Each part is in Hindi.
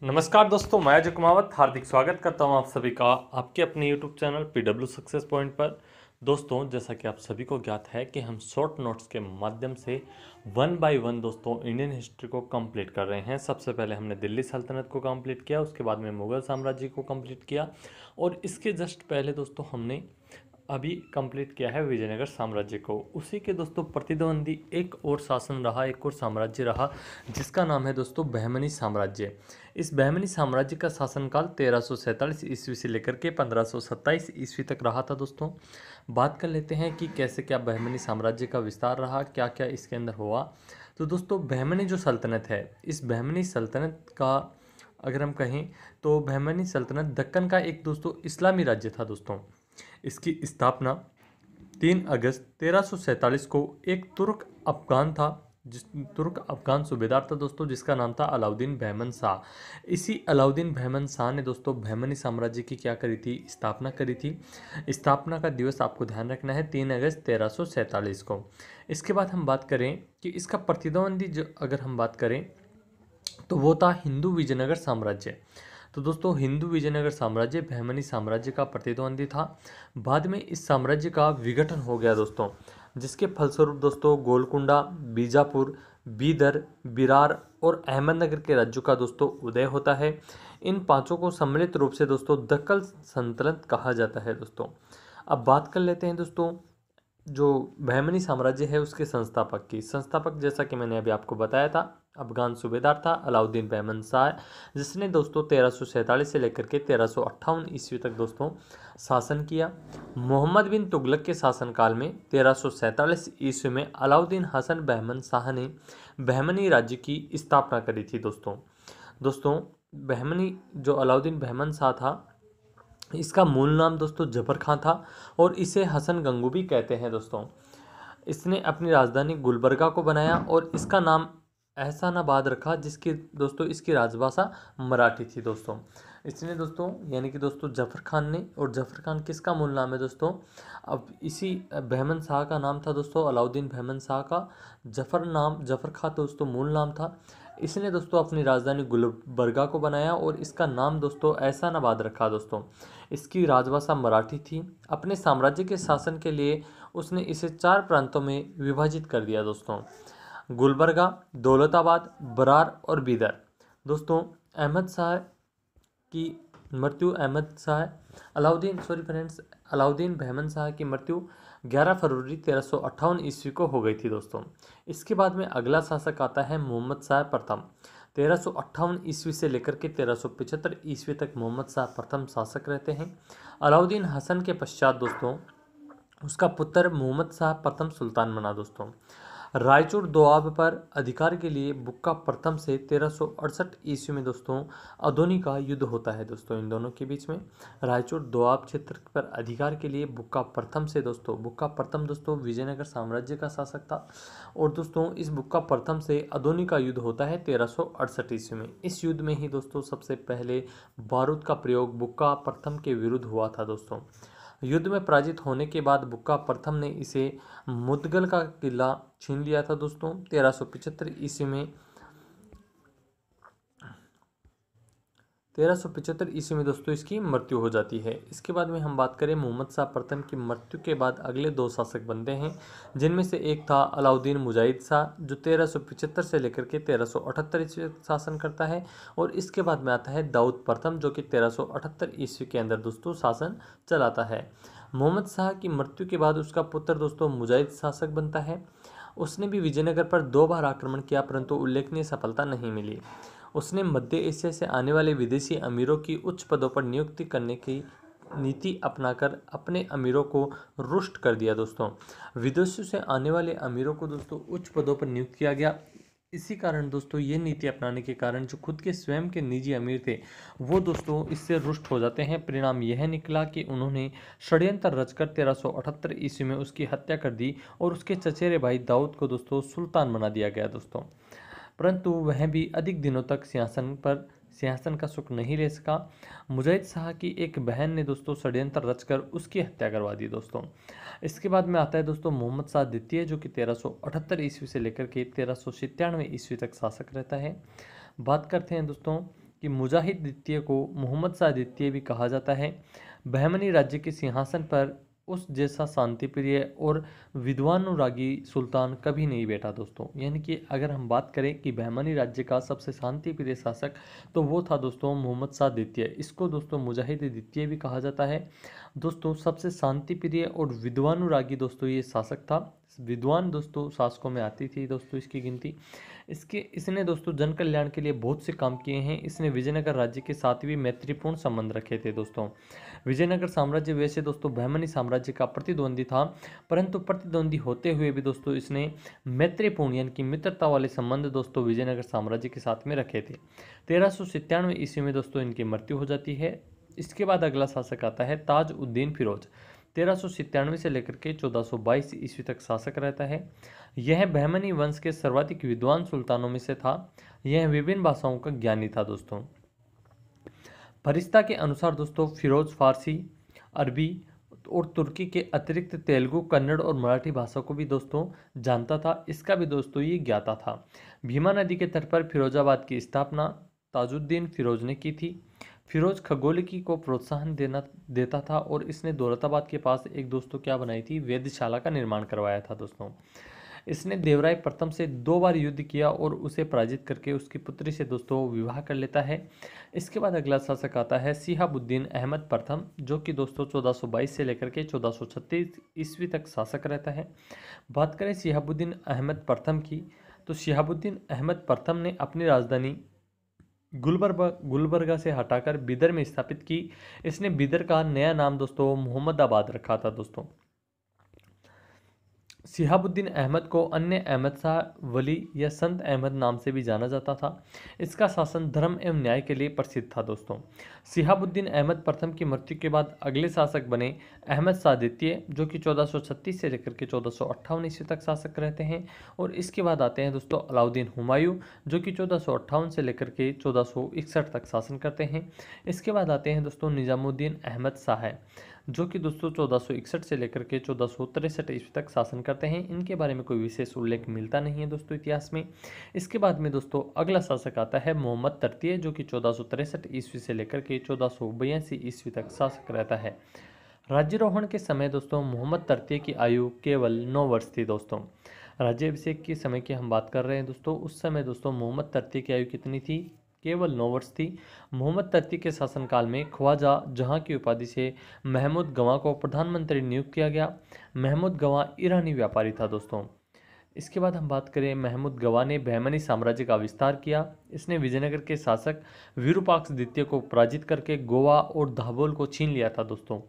नमस्कार दोस्तों, मैं अजय कुमावत हार्दिक स्वागत करता हूं आप सभी का आपके अपने YouTube channel PW success point पर। दोस्तों, जैसा कि आप सभी को ज्ञात है कि हम शॉर्ट नोट्स के माध्यम से वन बाय वन दोस्तों इंडियन हिस्ट्री को कंप्लीट कर रहे हैं। सबसे पहले हमने दिल्ली सल्तनत को कंप्लीट किया, उसके बाद में मुगल साम्राज्य को कंप्लीट किया और इसके जस्ट पहले दोस्तों हमने अभी कंप्लीट किया है विजयनगर साम्राज्य को। उसी के दोस्तों प्रतिद्वंदी एक और शासन रहा, एक और साम्राज्य रहा जिसका नाम है दोस्तों बहमनी साम्राज्य। इस बहमनी साम्राज्य का शासनकाल 1347 ईस्वी से लेकर के 1527 ईस्वी तक रहा था दोस्तों। बात कर लेते हैं कि कैसे क्या बहमनी साम्राज्य का विस्तार रहा, क्या क्या इसके अंदर हुआ। तो दोस्तों बहमनी जो सल्तनत है, इस बहमनी सल्तनत का अगर हम कहें तो बहमनी सल्तनत दक्कन का एक दोस्तों इस्लामी राज्य था दोस्तों। इसकी स्थापना 3 अगस्त 1347 को एक तुर्क अफगान सूबेदार था दोस्तों, जिसका नाम था अलाउद्दीन बहमन शाह। इसी अलाउद्दीन बहमन शाह ने दोस्तों बहमनी साम्राज्य की क्या करी थी, स्थापना करी थी। स्थापना का दिवस आपको ध्यान रखना है 3 अगस्त 1347 को। इसके बाद हम बात करें कि इसका प्रतिद्वंदी जो अगर हम बात करें तो वो था हिंदू विजयनगर साम्राज्य। तो दोस्तों हिंदू विजयनगर साम्राज्य बहमनी साम्राज्य का प्रतिद्वंदी था। बाद में इस साम्राज्य का विघटन हो गया दोस्तों, जिसके फलस्वरूप दोस्तों गोलकुंडा, बीजापुर, बीदर, बिरार और अहमदनगर के राज्यों का दोस्तों उदय होता है। इन पांचों को सम्मिलित रूप से दोस्तों दक्कन सल्तनत कहा जाता है दोस्तों। अब बात कर लेते हैं दोस्तों जो बहमनी साम्राज्य है उसके संस्थापक की। संस्थापक जैसा कि मैंने अभी आपको बताया था, अफगान सूबेदार था अलाउद्दीन बहमन शाह, जिसने दोस्तों 1347 से लेकर के 1358 ईस्वी तक दोस्तों शासन किया। मोहम्मद बिन तुगलक के शासनकाल में 1347 ईस्वी में अलाउद्दीन हसन बहमन शाह ने बहमनी राज्य की स्थापना करी थी दोस्तों बहमनी जो अलाउद्दीन बहमन शाह था, इसका मूल नाम दोस्तों जफर खां था और इसे हसन गंगू भी कहते हैं दोस्तों। इसने अपनी राजधानी गुलबर्गा को बनाया और इसका नाम एहसानाबाद रखा, जिसकी दोस्तों इसकी राजभाषा मराठी थी दोस्तों। इसने दोस्तों यानी कि दोस्तों जफर खान ने, और जफर खान किसका मूल नाम है दोस्तों, अब इसी बहमन शाह का नाम था दोस्तों अलाउद्दीन बहमन शाह का जफर खान दोस्तों मूल नाम था। इसने दोस्तों अपनी राजधानी गुलबर्गा को बनाया और इसका नाम दोस्तों एहसानाबाद रखा दोस्तों। इसकी राजभाषा मराठी थी। अपने साम्राज्य के शासन के लिए उसने इसे 4 प्रांतों में विभाजित कर दिया दोस्तों, गुलबर्गा, दौलताबाद, बरार और बीदर। दोस्तों अलाउद्दीन बहमन शाह की मृत्यु 11 फरवरी 1358 ईस्वी को हो गई थी दोस्तों। इसके बाद में अगला शासक आता है मोहम्मद शाह प्रथम। 1358 ईस्वी से लेकर के 1375 ईस्वी तक मोहम्मद शाह प्रथम शासक रहते हैं। अलाउद्दीन हसन के पश्चात दोस्तों उसका पुत्र मोहम्मद शाह प्रथम सुल्तान बना दोस्तों। रायचूर दोआब पर अधिकार के लिए बुक्का प्रथम से 1368 ईस्वी में दोस्तों अदोनी का युद्ध होता है दोस्तों इन दोनों के बीच में। रायचूर दोआब क्षेत्र पर अधिकार के लिए बुक्का प्रथम दोस्तों विजयनगर साम्राज्य का शासक था और दोस्तों इस बुक्का प्रथम से अदोनी का युद्ध होता है 1368 ईस्वी में। इस युद्ध में ही दोस्तों सबसे पहले बारूद का प्रयोग बुक्का प्रथम के विरुद्ध हुआ था दोस्तों। युद्ध में पराजित होने के बाद बुक्का प्रथम ने इसे मुदगल का किला छीन लिया था दोस्तों। 1375 ईस्वी में दोस्तों इसकी मृत्यु हो जाती है। इसके बाद में हम बात करें मोहम्मद शाह प्रथम की मृत्यु के बाद अगले 2 शासक बनते हैं, जिनमें से एक था अलाउद्दीन मुजाहिद शाह जो 1375 से लेकर के 1378 ईस्वी तक शासन करता है, और इसके बाद में आता है दाऊद प्रथम जो कि 1378 ईस्वी के अंदर दोस्तों शासन चलाता है। मोहम्मद शाह की मृत्यु के बाद उसका पुत्र दोस्तों मुजाहिद शासक बनता है। उसने भी विजयनगर पर 2 बार आक्रमण किया परंतु उल्लेखनीय सफलता नहीं मिली। उसने मध्य एशिया से आने वाले विदेशी अमीरों की उच्च पदों पर नियुक्ति करने की नीति अपनाकर अपने अमीरों को रुष्ट कर दिया दोस्तों। विदेशों से आने वाले अमीरों को दोस्तों उच्च पदों पर नियुक्त किया गया। इसी कारण दोस्तों ये नीति अपनाने के कारण जो खुद के स्वयं के निजी अमीर थे वो दोस्तों इससे रुष्ट हो जाते हैं। परिणाम यह निकला कि उन्होंने षड्यंत्र रचकर 1378 ईस्वी में उसकी हत्या कर दी और उसके चचेरे भाई दाऊद को दोस्तों सुल्तान बना दिया गया दोस्तों। परंतु वह भी अधिक दिनों तक सिंहासन का सुख नहीं ले सका। मुजाहिद शाह की एक बहन ने दोस्तों षड्यंत्र रचकर उसकी हत्या करवा दी दोस्तों। इसके बाद में आता है दोस्तों मोहम्मद शाह द्वितीय जो कि 1378 ईस्वी से लेकर के 1397 ईस्वी तक शासक रहता है। बात करते हैं दोस्तों कि मुजाहिद द्वितीय को मोहम्मद शाह द्वितीय भी कहा जाता है। बहमनी राज्य के सिंहासन पर उस जैसा शांतिप्रिय और विद्वानुरागी सुल्तान कभी नहीं बैठा दोस्तों। यानी कि अगर हम बात करें कि बहमनी राज्य का सबसे शांतिप्रिय शासक तो वो था दोस्तों मोहम्मद शाह द्वितीय। इसको दोस्तों मुजाहिद द्वितीय भी कहा जाता है। दोस्तों सबसे शांतिप्रिय और विद्वानुरागी दोस्तों ये शासक था। विद्वान दोस्तों शासकों में आती थी दोस्तों इसकी गिनती। इसने दोस्तों जन कल्याण के लिए बहुत से काम किए हैं। इसने विजयनगर राज्य के साथ भी मैत्रीपूर्ण संबंध रखे थे दोस्तों। विजयनगर साम्राज्य वैसे दोस्तों बहमनी साम्राज्य का प्रतिद्वंदी था, परंतु प्रतिद्वंदी होते हुए भी दोस्तों इसने मैत्रीपूर्ण यानी कि मित्रता वाले संबंध दोस्तों विजयनगर साम्राज्य के साथ में रखे थे। 1397 ईस्वी में दोस्तों इनकी मृत्यु हो जाती है। इसके बाद अगला शासक आता है ताज उद्दीन फिरोज। 1397 से लेकर के 1422 ईस्वी तक शासक रहता है। यह बहमनी वंश के सर्वाधिक विद्वान सुल्तानों में से था। यह विभिन्न भाषाओं का ज्ञानी था दोस्तों। फरिश्ता के अनुसार दोस्तों फिरोज फारसी, अरबी और तुर्की के अतिरिक्त तेलुगु, कन्नड़ और मराठी भाषा को भी दोस्तों जानता था। इसका भी दोस्तों ये ज्ञाता था। भीमा नदी के तट पर फिरोजाबाद की स्थापना ताजुद्दीन फिरोज ने की थी। फिरोज खगोलिकी को प्रोत्साहन देता था और इसने दौलताबाद के पास एक दोस्तों क्या बनाई थी, वेधशाला का निर्माण करवाया था दोस्तों। इसने देवराय प्रथम से 2 बार युद्ध किया और उसे पराजित करके उसकी पुत्री से दोस्तों विवाह कर लेता है। इसके बाद अगला शासक आता है शिहाबुद्दीन अहमद प्रथम, जो कि दोस्तों 1422 से लेकर के 1436 ईस्वी तक शासक रहता है। बात करें शिहाबुद्दीन अहमद प्रथम की, तो शिहाबुद्दीन अहमद प्रथम ने अपनी राजधानी गुलबर्गा से हटाकर बिदर में स्थापित की। इसने बिदर का नया नाम दोस्तों मोहम्मदाबाद रखा था दोस्तों। शिहाबुद्दीन अहमद को अन्य अहमद शाह वली या संत अहमद नाम से भी जाना जाता था। इसका शासन धर्म एवं न्याय के लिए प्रसिद्ध था दोस्तों। शिहाबुद्दीन अहमद प्रथम की मृत्यु के बाद अगले शासक बने अहमद शाह द्वितीय, जो कि 1436 से लेकर के 1458 ईस्वी तक शासक रहते हैं। और इसके बाद आते हैं दोस्तों अलाउद्दीन हुमायूं, जो कि 1458 से लेकर के 1461 तक शासन करते हैं। इसके बाद आते हैं दोस्तों निजामुद्दीन अहमद शाह, जो कि दोस्तों 1461 से लेकर के 1463 ईस्वी तक शासन करते हैं। इनके बारे में कोई विशेष उल्लेख मिलता नहीं है दोस्तों इतिहास में। इसके बाद में दोस्तों अगला शासक आता है मोहम्मद तृतीय, जो कि 1463 ईस्वी से लेकर के 1482 ईस्वी तक शासक रहता है। राज्यारोहण के समय दोस्तों मोहम्मद तृतीय की आयु केवल 9 वर्ष थी दोस्तों। राज्याभिषेक के समय की हम बात कर रहे हैं दोस्तों, उस समय दोस्तों मोहम्मद तृतीय की आयु कितनी थी, केवल 9 वर्ष थी। मोहम्मद तृतीय के शासनकाल में ख्वाजा जहां की उपाधि से महमूद गवां को प्रधानमंत्री नियुक्त किया गया। महमूद गवां ईरानी व्यापारी था दोस्तों। इसके बाद हम बात करें महमूद गवां ने बहमनी साम्राज्य का विस्तार किया। इसने विजयनगर के शासक विरूपाक्ष द्वितीय को पराजित करके गोवा और धाबोल को छीन लिया था दोस्तों।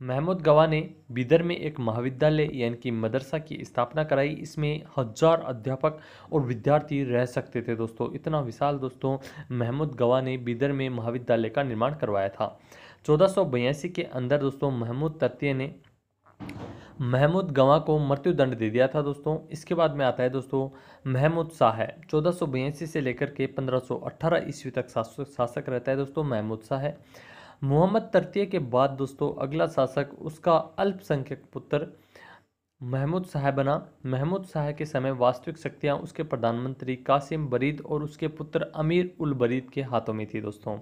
महमूद गवां ने बिदर में एक महाविद्यालय यानी कि मदरसा की स्थापना कराई। इसमें 1000 अध्यापक और विद्यार्थी रह सकते थे दोस्तों। इतना विशाल दोस्तों महमूद गवां ने बिदर में महाविद्यालय का निर्माण करवाया था। 1482 के अंदर दोस्तों महमूद तृतीय ने महमूद गवां को मृत्युदंड दे दिया था दोस्तों। इसके बाद में आता है दोस्तों महमूद शाह, 1482 से लेकर के 1518 ईस्वी तक शासक रहता है दोस्तों महमूद शाह। मोहम्मद तृतीय के बाद दोस्तों अगला शासक उसका अल्पसंख्यक पुत्र महमूद शाह बना। महमूद शाह के समय वास्तविक शक्तियां उसके प्रधानमंत्री कासिम बरीद और उसके पुत्र अमीर उल बरीद के हाथों में थी दोस्तों।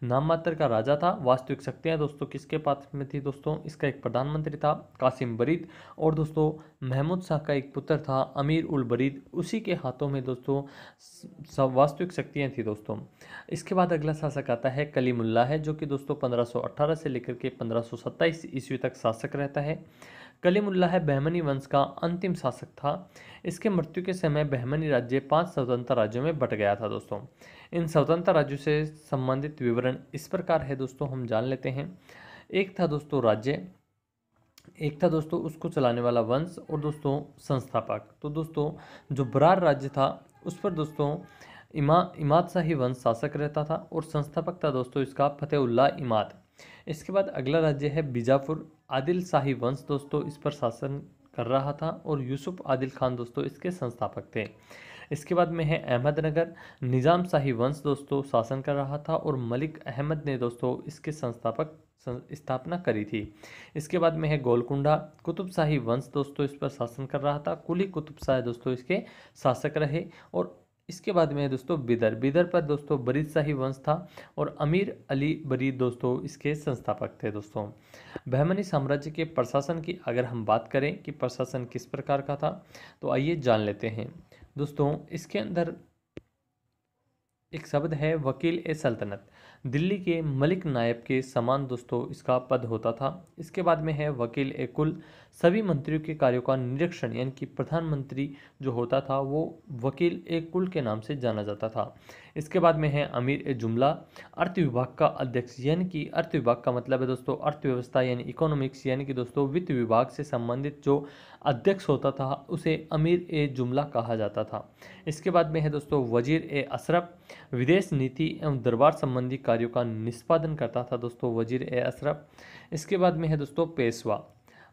नाम मात्र का राजा था, वास्तविक शक्तियां दोस्तों किसके पास में थी दोस्तों, इसका एक प्रधानमंत्री था कासिम बरीद और दोस्तों महमूद शाह का एक पुत्र था अमीर उल बरीद, उसी के हाथों में दोस्तों सब वास्तविक शक्तियां थी दोस्तों। इसके बाद अगला शासक आता है कलीमुल्लाह है, जो कि दोस्तों 1518 से लेकर के 1527 ईस्वी तक शासक रहता है। कलीमुल्लाह बहमनी वंश का अंतिम शासक था। इसके मृत्यु के समय बहमनी राज्य 5 स्वतंत्र राज्यों में बट गया था दोस्तों। इन स्वतंत्र राज्यों से संबंधित विवरण इस प्रकार है दोस्तों, हम जान लेते हैं। एक था दोस्तों राज्य, एक था दोस्तों उसको चलाने वाला वंश और दोस्तों संस्थापक। तो दोस्तों जो बरार राज्य था उस पर दोस्तों इमाद शाही वंश शासक रहता था और संस्थापक था दोस्तों इसका फतेहुल्लाह इमाद। इसके बाद अगला राज्य है बीजापुर। आदिल शाही वंश दोस्तों इस पर शासन कर रहा था और यूसुफ आदिल खान दोस्तों इसके संस्थापक थे। इसके बाद में है अहमदनगर। निज़ाम शाही वंश दोस्तों शासन कर रहा था और मलिक अहमद ने दोस्तों इसके संस्थापक स्थापना करी थी। इसके बाद में है गोलकुंडा। कुतुबशाही वंश दोस्तों इस पर शासन कर रहा था। कुली कुतुब शाह दोस्तों इसके शासक रहे। और इसके बाद में है दोस्तों बिदर। बिदर पर दोस्तों बरीद शाही वंश था और अमीर अली बरीद दोस्तों इसके संस्थापक थे दोस्तों। बहमनी साम्राज्य के प्रशासन की अगर हम बात करें कि प्रशासन किस प्रकार का था, तो आइए जान लेते हैं दोस्तों। इसके अंदर एक शब्द है वकील ए सल्तनत। दिल्ली के मलिक नायब के समान दोस्तों इसका पद होता था। इसके बाद में है वकील ए कुल। सभी मंत्रियों के कार्यों का निरीक्षण यानी कि प्रधानमंत्री जो होता था वो वकील ए कुल के नाम से जाना जाता था। इसके बाद में है अमीर ए जुमला। अर्थ विभाग का अध्यक्ष यानी कि अर्थ विभाग का मतलब है दोस्तों अर्थव्यवस्था यानी इकोनॉमिक्स यानी कि दोस्तों वित्त विभाग से संबंधित जो अध्यक्ष होता था उसे अमीर ए जुमला कहा जाता था। इसके बाद में है दोस्तों वजीर ए अशरफ। विदेश नीति एवं दरबार संबंधी कार्यों का निष्पादन करता था दोस्तों वजीर ए अशरफ। इसके बाद में है दोस्तों पेशवा।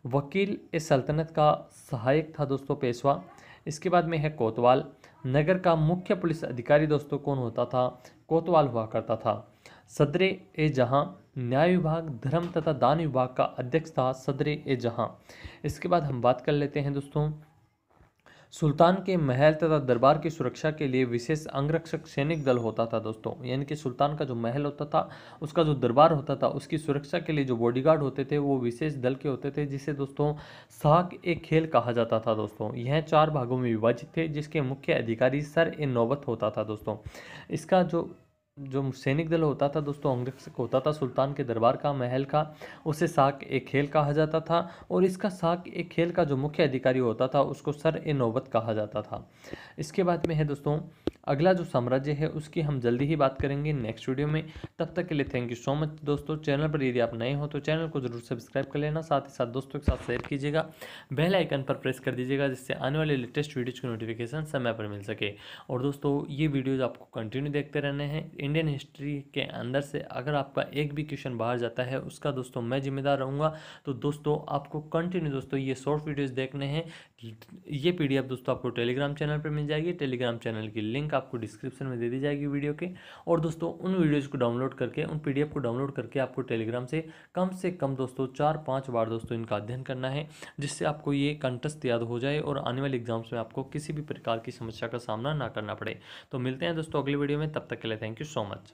वकील ए सल्तनत का सहायक था दोस्तों पेशवा। इसके बाद में है कोतवाल। नगर का मुख्य पुलिस अधिकारी दोस्तों कौन होता था? कोतवाल हुआ करता था। सदरे ए जहां। न्याय विभाग धर्म तथा दान विभाग का अध्यक्ष था सदरे ए जहां। इसके बाद हम बात कर लेते हैं दोस्तों सुल्तान के महल तथा दरबार की सुरक्षा के लिए विशेष अंगरक्षक सैनिक दल होता था दोस्तों। यानी कि सुल्तान का जो महल होता था उसका जो दरबार होता था उसकी सुरक्षा के लिए जो बॉडीगार्ड होते थे वो विशेष दल के होते थे, जिसे दोस्तों साक ए खेल कहा जाता था दोस्तों। यह 4 भागों में विभाजित थे जिसके मुख्य अधिकारी सर ए नौबत होता था दोस्तों। इसका जो सैनिक दल होता था दोस्तों अंगरक्षक होता था सुल्तान के दरबार का महल का, उसे साक ए खेल कहा जाता था। और इसका साक ए खेल का जो मुख्य अधिकारी होता था उसको सर ए नौबत कहा जाता था। इसके बाद में है दोस्तों अगला जो साम्राज्य है उसकी हम जल्दी ही बात करेंगे नेक्स्ट वीडियो में। तब तक के लिए थैंक यू सो मच दोस्तों। चैनल पर यदि आप नए हो तो चैनल को जरूर सब्सक्राइब कर लेना, साथ ही साथ दोस्तों के साथ शेयर कीजिएगा, बेल आइकन पर प्रेस कर दीजिएगा जिससे आने वाले लेटेस्ट वीडियोज की नोटिफिकेशन समय पर मिल सके। और दोस्तों ये वीडियोज आपको कंटिन्यू देखते रहने हैं। इंडियन हिस्ट्री के अंदर से अगर आपका एक भी क्वेश्चन बाहर जाता है उसका दोस्तों मैं जिम्मेदार रहूँगा। तो दोस्तों आपको कंटिन्यू दोस्तों ये शॉर्ट वीडियोस देखने हैं। ये पीडीएफ दोस्तों आपको टेलीग्राम चैनल पर मिल जाएगी। टेलीग्राम चैनल की लिंक आपको डिस्क्रिप्शन में दे दी जाएगी वीडियो के। और दोस्तों उन वीडियोज़ को डाउनलोड करके उन पीडीएफ को डाउनलोड करके आपको टेलीग्राम से कम दोस्तों 4-5 बार दोस्तों इनका अध्ययन करना है, जिससे आपको ये कंठस्थ याद हो जाए और आने वाले एग्जाम्स में आपको किसी भी प्रकार की समस्या का सामना ना करना पड़े। तो मिलते हैं दोस्तों अगली वीडियो में, तब तक के लिए थैंक यू सो मच।